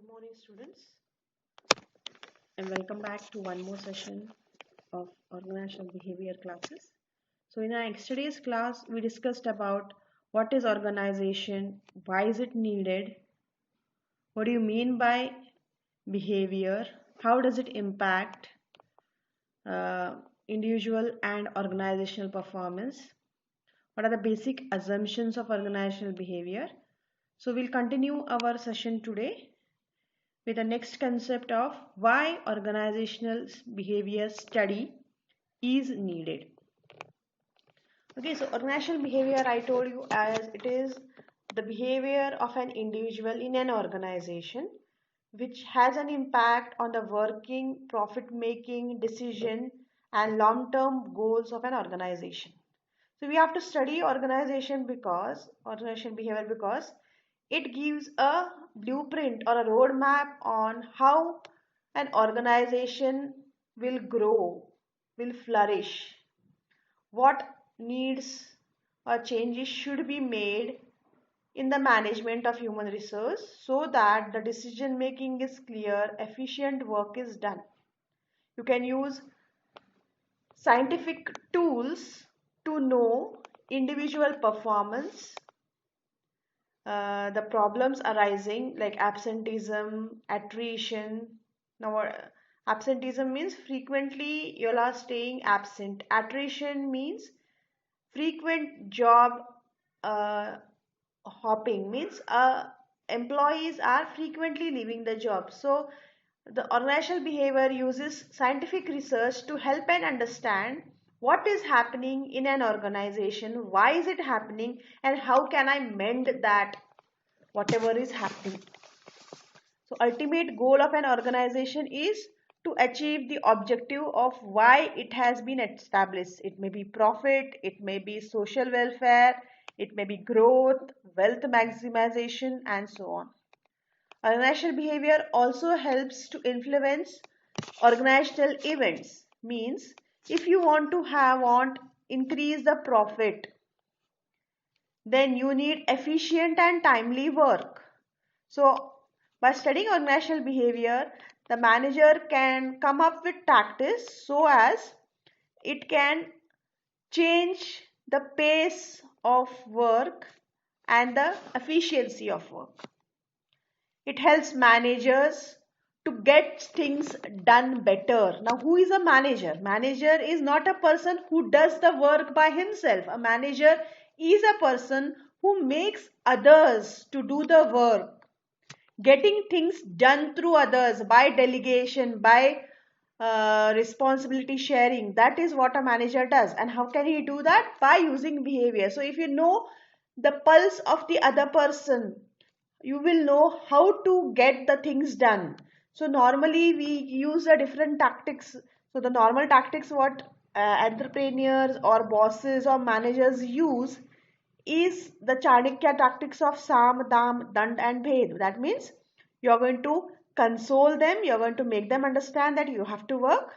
morning, students, and welcome back to one more session of organizational behavior classes. So, in our yesterday's class, we discussed about what is organization, why is it needed, what do you mean by behavior, how does it impact uh, individual and organizational performance, what are the basic assumptions of organizational behavior. So, we'll continue our session today with the next concept of why organizational behavior study is needed. Okay, so organizational behavior, I told you, as it is the behavior of an individual in an organization which has an impact on the working, profit making, decision and long term goals of an organization. So we have to study organizational behavior because it gives a blueprint or a roadmap on how an organization will grow, will flourish, what needs or changes should be made in the management of human resource so that the decision making is clear, efficient work is done. You can use scientific tools to know individual performance, the problems arising like absenteeism, attrition. Now, absenteeism means frequently you are staying absent. Attrition means frequent job uh, hopping, means employees are frequently leaving the job. So, the organizational behavior uses scientific research to help and understand what is happening in an organization, why is it happening, and how can I mend that whatever is happening. So ultimate goal of an organization is to achieve the objective of why it has been established. It may be profit, it may be social welfare, it may be growth, wealth maximization, and so on. Organizational behavior also helps to influence organizational events. Means if you want increase the profit, then you need efficient and timely work. So by studying organizational behavior, the manager can come up with tactics so as it can change the pace of work and the efficiency of work. It helps managers to get things done better. Now, who is a manager? Manager is not a person who does the work by himself. A manager is a person who makes others to do the work, getting things done through others by delegation, by responsibility sharing. That is what a manager does. And how can he do that? By using behavior. So if you know the pulse of the other person, you will know how to get the things done. So normally we use a different tactics. So the normal tactics what entrepreneurs or bosses or managers use is the Chanakya tactics of Sam, Dam, Dand and Bhed. That means you are going to console them, you are going to make them understand that you have to work.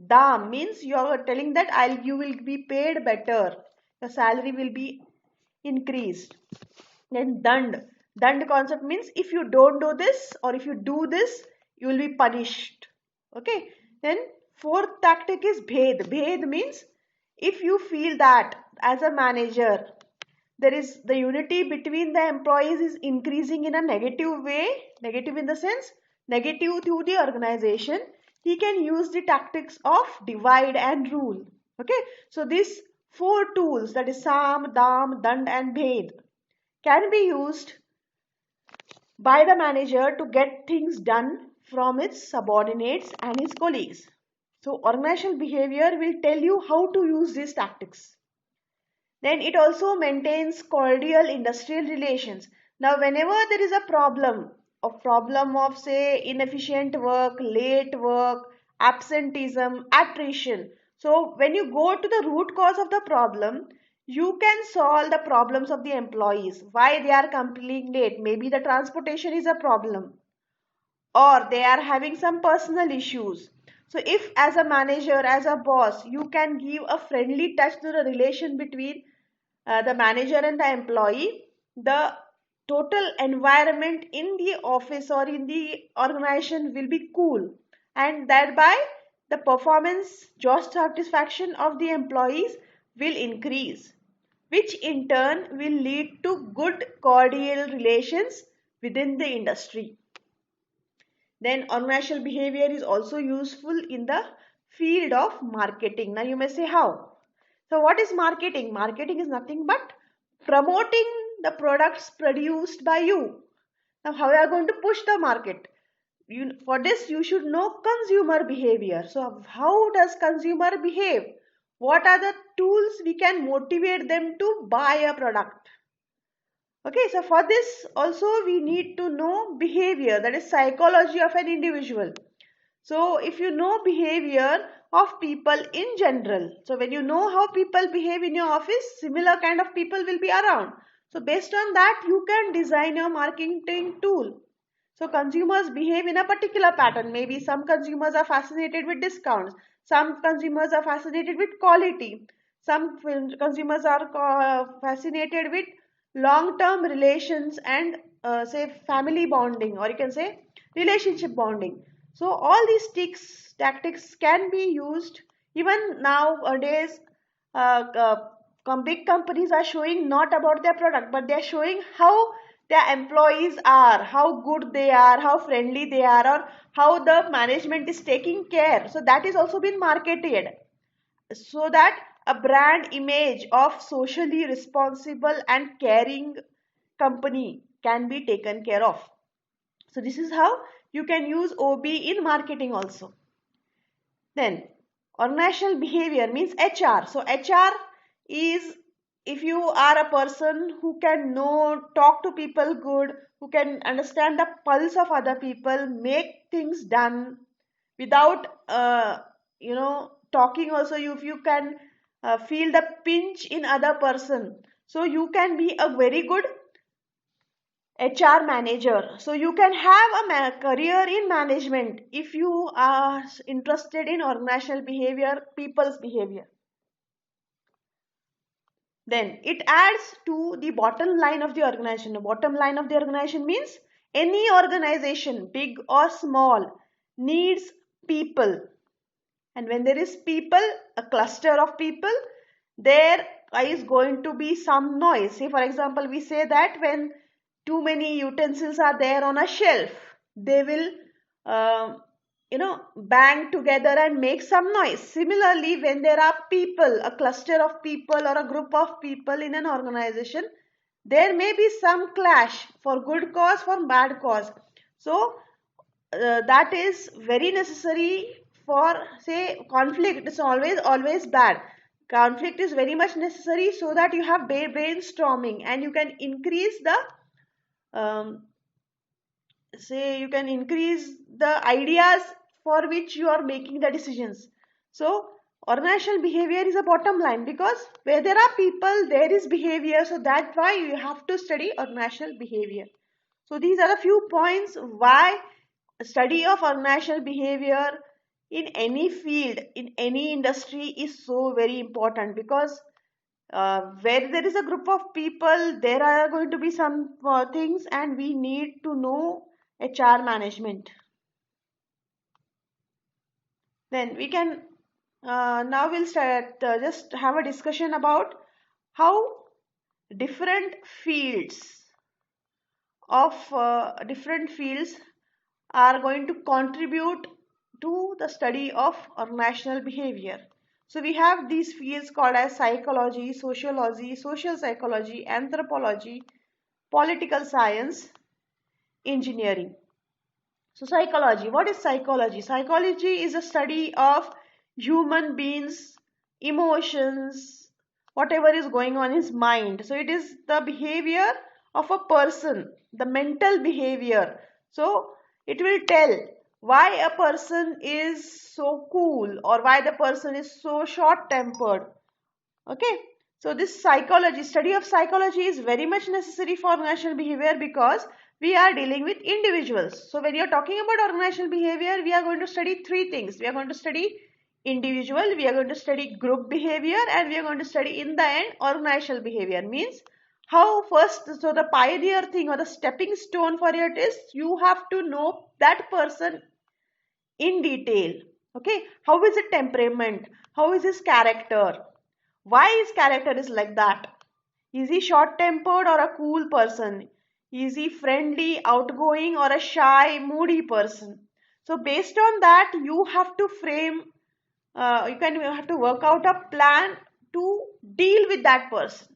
Dam means you are telling that you will be paid better, your salary will be increased. Then Dand concept means if you don't do this or if you do this, you will be punished. Okay. Then fourth tactic is Bhed. Bhed means if you feel that as a manager there is the unity between the employees is increasing in a negative way, negative in the sense negative to the organization, he can use the tactics of divide and rule. Okay, so these four tools, that is Sam, Dam, Dand and Bhed, can be used by the manager to get things done from its subordinates and his colleagues. So organizational behavior will tell you how to use these tactics. Then it also maintains cordial industrial relations. Now whenever there is a problem of say inefficient work, late work, absenteeism, attrition. So when you go to the root cause of the problem, you can solve the problems of the employees. Why they are coming late? Maybe the transportation is a problem or they are having some personal issues. So if as a manager, as a boss, you can give a friendly touch to the relation between the manager and the employee, the total environment in the office or in the organization will be cool, and thereby the performance, job satisfaction of the employees will increase, which in turn will lead to good cordial relations within the industry. Then organizational behavior is also useful in the field of marketing. Now you may say how? So what is marketing? Marketing is nothing but promoting the products produced by you. Now how are you going to push the market? For this you should know consumer behavior. So how does consumer behave? What are the tools we can motivate them to buy a product? Okay, so for this also we need to know behavior, that is psychology of an individual. So if you know behavior of people in general, so when you know how people behave in your office, similar kind of people will be around. So based on that, you can design your marketing tool. So consumers behave in a particular pattern. Maybe some consumers are fascinated with discounts. Some consumers are fascinated with quality. Some consumers are fascinated with long-term relations and say family bonding, or you can say relationship bonding. So all these tactics can be used. Even nowadays, big companies are showing not about their product, but they are showing how their employees are, how good they are, how friendly they are, or how the management is taking care. So that is also been marketed, so that a brand image of socially responsible and caring company can be taken care of. So this is how you can use OB in marketing also. Then organizational behavior means HR. So HR is, if you are a person who can know, talk to people good, who can understand the pulse of other people, make things done without talking also, if you can feel the pinch in other person, so you can be a very good HR manager. So you can have a career in management if you are interested in organizational behavior, people's behavior. Then it adds to the bottom line of the organization. The bottom line of the organization means any organization, big or small, needs people. And when there is people, a cluster of people, there is going to be some noise. Say for example, we say that when too many utensils are there on a shelf, they will bang together and make some noise. Similarly, when there are people, a cluster of people or a group of people in an organization, there may be some clash for good cause, for bad cause. So that is very necessary. For say conflict, it's always bad. Conflict is very much necessary so that you have brainstorming and you can increase the you can increase the ideas for which you are making the decisions. So organizational behavior is a bottom line, because where there are people, there is behavior. So that's why you have to study organizational behavior. So these are a few points why study of organizational behavior in any field, in any industry is so very important, because where there is a group of people, there are going to be some things, and we need to know HR management. Then we can now we'll start just have a discussion about how different fields different fields are going to contribute to the study of organizational behavior. So we have these fields called as psychology, sociology, social psychology, anthropology, political science, engineering. So psychology, what is psychology? Psychology is a study of human beings, emotions, whatever is going on in his mind. So it is the behavior of a person, the mental behavior. So it will tell why a person is so cool or why the person is so short tempered. Okay, so this study of psychology is very much necessary for organizational behavior, because we are dealing with individuals. So when you're talking about organizational behavior, we are going to study three things. We are going to study individual, we are going to study group behavior, and we are going to study in the end organizational behavior. Means how first, so the pioneer thing or the stepping stone for it is you have to know that person in detail. Okay, how is his temperament? How is his character? Why his character is like that? Is he short tempered or a cool person? Is he friendly, outgoing, or a shy, moody person? So, based on that, you have to frame, you have to work out a plan to deal with that person.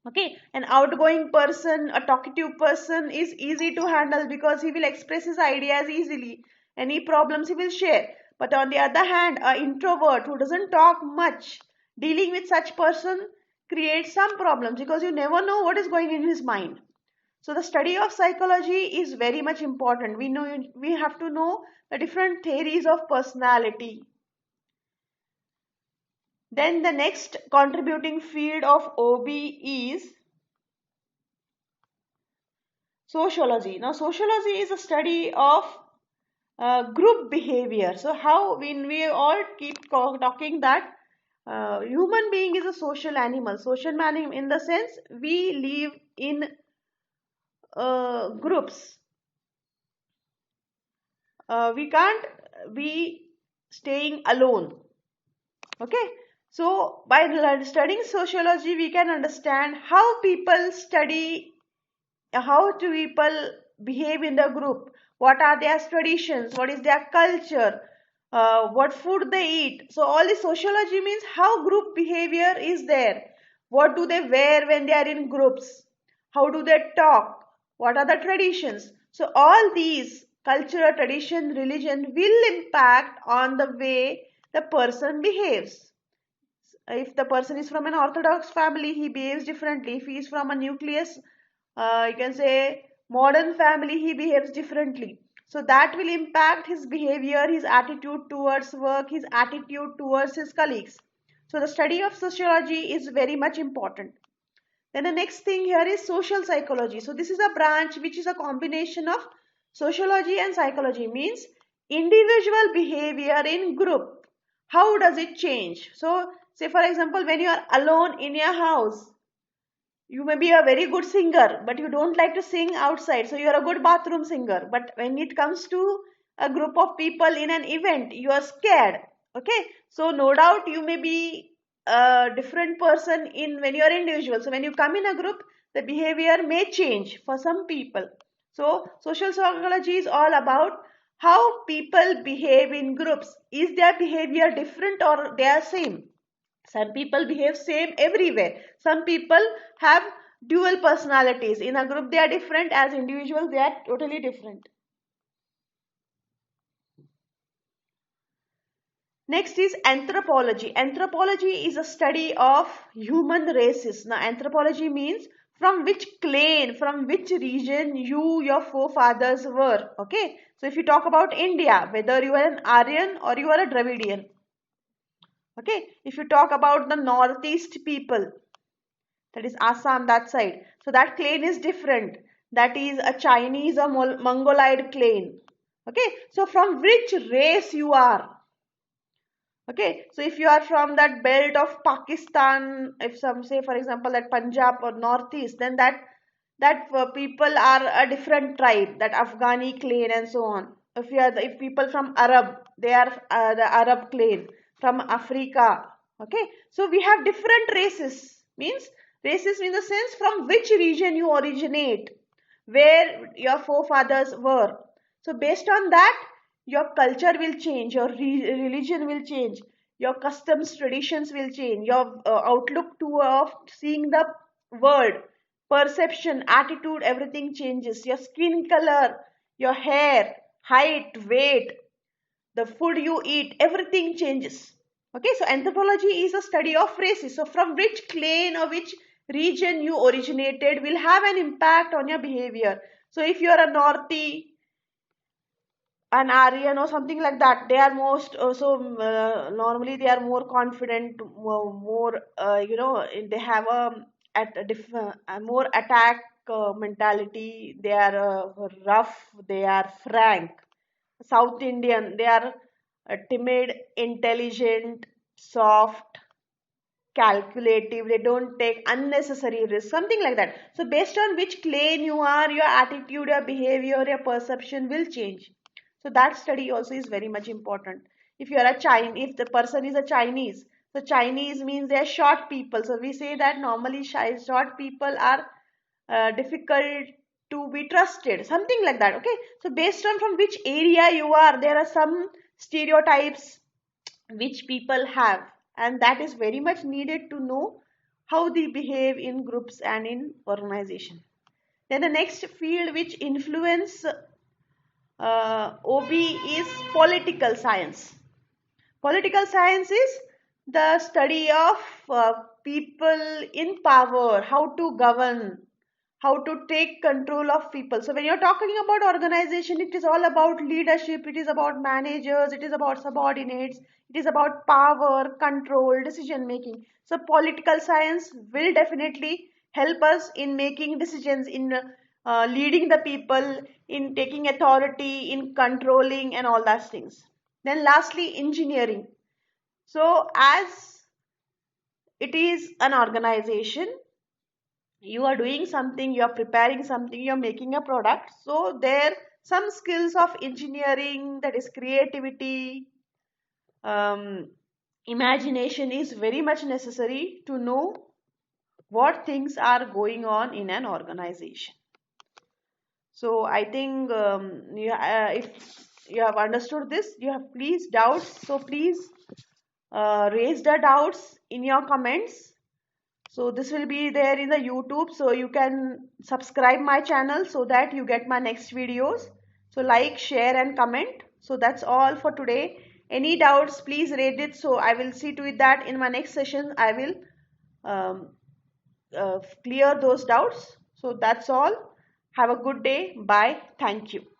Okay, an outgoing person, a talkative person is easy to handle because he will express his ideas easily. Any problems he will share. But on the other hand, an introvert who doesn't talk much, dealing with such person creates some problems because you never know what is going in his mind. So the study of psychology is very much important. We have to know the different theories of personality. Then the next contributing field of OB is sociology. Now, sociology is a study of group behavior. So, how when we all keep talking that human being is a social animal. Social animal in the sense we live in groups. We can't be staying alone. Okay. So, by studying sociology, we can understand how people study, how do people behave in the group, what are their traditions, what is their culture, what food they eat. So all this sociology means how group behavior is there, what do they wear when they are in groups, how do they talk, what are the traditions. So all these culture, tradition, religion will impact on the way the person behaves. If the person is from an orthodox family, he behaves differently. If he is from a nucleus, you can say modern family, he behaves differently. So that will impact his behavior, his attitude towards work, his attitude towards his colleagues. So the study of sociology is very much important. Then the next thing here is social psychology. So this is a branch which is a combination of sociology and psychology, means individual behavior in group. How does it change? So say for example, when you are alone in your house, you may be a very good singer, but you don't like to sing outside. So you are a good bathroom singer. But when it comes to a group of people in an event, you are scared. Okay. So no doubt you may be a different person in when you are individual. So when you come in a group, the behavior may change for some people. So social psychology is all about how people behave in groups. Is their behavior different or they are same? Some people behave same everywhere. Some people have dual personalities. In a group they are different, as individuals they are totally different. Next is anthropology. Anthropology is a study of human races. Now anthropology means from which clan, from which region your forefathers were. Okay. So if you talk about India, whether you are an Aryan or you are a Dravidian. Okay. If you talk about the northeast people, that is Assam, that side. So that clan is different. That is a Chinese or Mongoloid clan. Okay, so from which race you are? Okay, so if you are from that belt of Pakistan, if some say for example that Punjab or Northeast, then that people are a different tribe, that Afghani clan and so on. If people from Arab, they are the Arab clan from Africa. Okay, so we have different races. Races in the sense from which region you originate, where your forefathers were. So based on that, your culture will change, your religion will change, your customs, traditions will change, your outlook to of seeing the world, perception, attitude, everything changes. Your skin color, your hair, height, weight, the food you eat, everything changes. Okay, so anthropology is a study of races. So from which clan or which region you originated will have an impact on your behavior. So if you are a Northie, an Aryan or something like that, they are most normally they are more confident, more they have a more attack mentality. They are rough, they are frank. South Indian, they are timid, intelligent, soft. calculative, they don't take unnecessary risk, something like that. So based on which clan you are, your attitude, your behavior, your perception will change. So that study also is very much important. If you are a Chinese, if the person is a Chinese, so Chinese means they are short people. So we say that normally shy, short people are difficult to be trusted, something like that. Okay, so based on from which area you are, there are some stereotypes which people have, and that is very much needed to know how they behave in groups and in organization. Then the next field which influence OB is political science. Political science is the study of people in power, how to govern, how to take control of people. So when you're talking about organization, it is all about leadership, it is about managers, it is about subordinates, it is about power, control, decision making. So political science will definitely help us in making decisions, in leading the people, in taking authority, in controlling and all those things. Then lastly, engineering. So as it is an organization, you are doing something, you are preparing something, you are making a product. So there some skills of engineering, that is creativity, um, imagination is very much necessary to know what things are going on in an organization. So I think if you have understood this, you have please doubts. So please raise the doubts in your comments. So this will be there in the YouTube. So you can subscribe my channel so that you get my next videos. So like, share and comment. So that's all for today. Any doubts, please raise it. So I will see to it that in my next session, I will um, clear those doubts. So that's all. Have a good day. Bye. Thank you.